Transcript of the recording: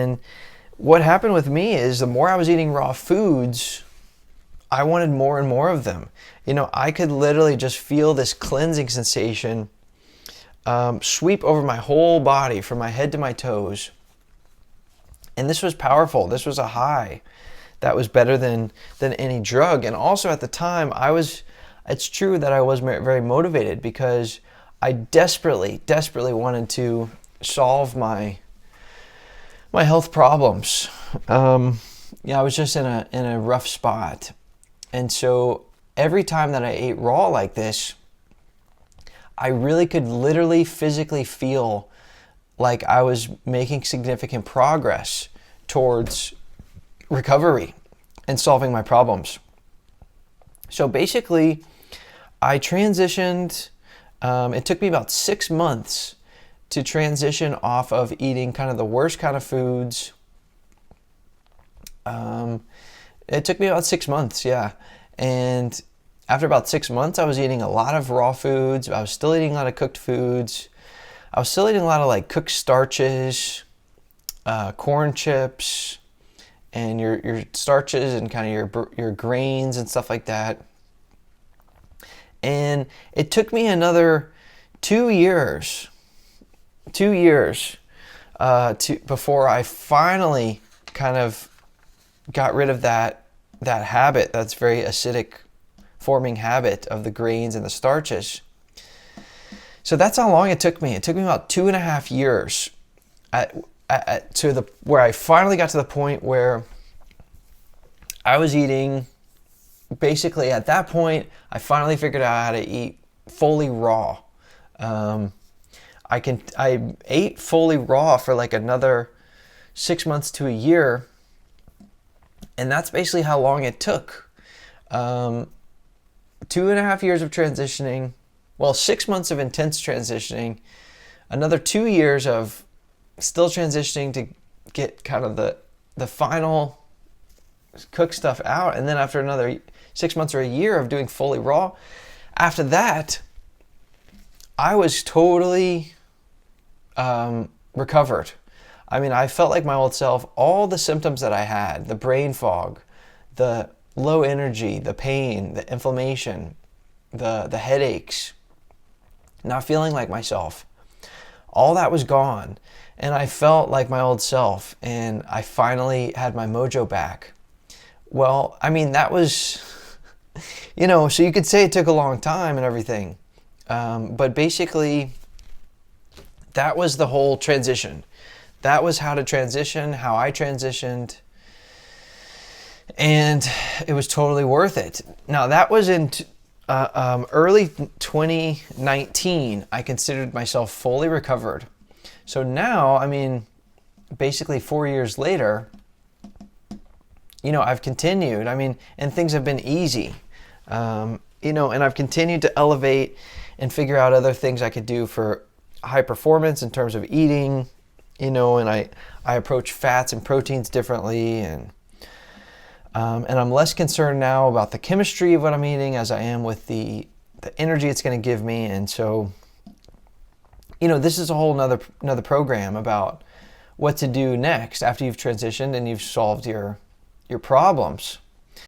And what happened with me is the more I was eating raw foods, I wanted more and more of them. I could literally just feel this cleansing sensation sweep over my whole body from my head to my toes. And this was powerful. This was a high that was better than any drug. And also at the time, it's true that I was very motivated because I desperately wanted to solve my health problems. I was just in a rough spot. And so every time that I ate raw like this, I really could literally physically feel like I was making significant progress towards recovery and solving my problems. So basically, I transitioned. It took me about 6 months to transition off of eating kind of the worst kind of foods. It took me about 6 months, yeah. And after about 6 months, I was eating a lot of raw foods. I was still eating a lot of cooked foods. I was still eating a lot of like cooked starches, corn chips, and your starches and kind of your grains and stuff like that. And it took me another 2 years before I finally kind of got rid of that habit, that's very acidic forming habit of the grains and the starches. So that's how long it took me. It took me about 2.5 years where I finally got to the point where I was eating. Basically, at that point, I finally figured out how to eat fully raw. I ate fully raw for like another 6 months to a year, and that's basically how long it took. 2.5 years of transitioning, 6 months of intense transitioning, another 2 years of still transitioning to get kind of the final cook stuff out, and then after another 6 months or a year of doing fully raw, after that, I was totally recovered. I mean, I felt like my old self. All the symptoms that I had, the brain fog, the low energy, the pain, the inflammation, the headaches, not feeling like myself, all that was gone. And I felt like my old self, and I finally had my mojo back. Well, I mean, that was, so you could say it took a long time and everything. But basically, that was the whole transition. That was how to transition, how I transitioned. And it was totally worth it. Now, that was in early 2019. I considered myself fully recovered. So now, I mean, basically 4 years later, I've continued. I mean, and things have been easy. And I've continued to elevate and figure out other things I could do for high performance in terms of eating, and I approach fats and proteins differently, and I'm less concerned now about the chemistry of what I'm eating as I am with the energy it's going to give me. And so, this is a whole another program about what to do next after you've transitioned and you've solved your problems.